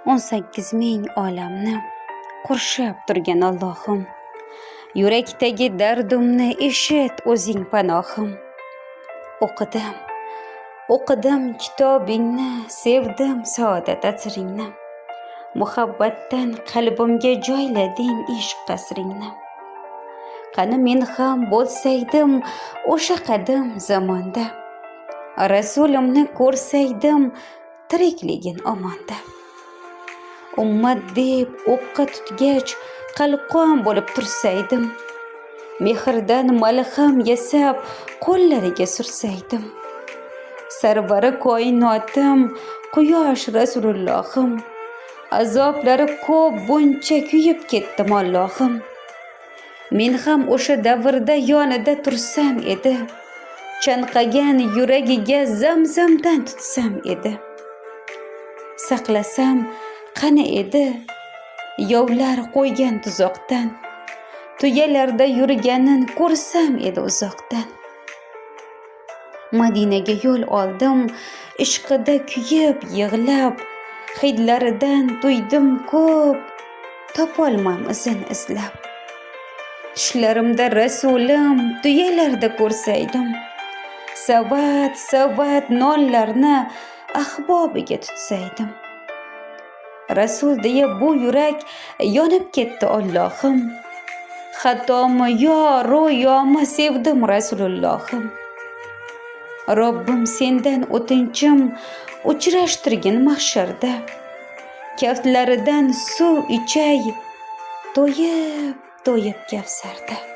18 ming olamni qurshab turgan Allohim, yurakdagi dardimni eshit o'zing panohim. O'qidim kitobingni, sevdim saodat asringni. Muhabbatdan qalbimga joylading ishq qasringni. Qani men ham bo'lsaydim o'sha qadim zamonda, Rasulimni ko'rsaydim tirikligin omonda. Ummat deb o'qqa tutgach qalqon bo'lib tursaydim, mehrdan malham yasab qo'llariga sursaydim. Sarvari koinotim quyosh Rasulullohim, azoblari ko'p buncha kuyib ketdim Allohim. Men ham o'sha davrda yonida tursam edi, chanqagan yuragiga zamzamdan tutsam edi. Saqlasam qani edi yovlar qo'ygan tuzoqdan, tuyalarda yurganin ko'rsam edi uzoqdan. Madinaga yo'l oldim, ishqida kuyib yig'lab, hidlaridan tuydim ko'p, topolmam izin izlab. Tushlarimda Rasulim tuyalarda ko'rsaydim, savat nonlarni ahbobiga tutsaydim. Rasul deya bu yurak yonib ketdi Allohim. Xatomi yo ro'yomi sevdim Rasulullohim. Robbim sendan o'tinchim uchrashtirgin mahsharda, kaftlaridan suv ichay to'yib Kavsarda.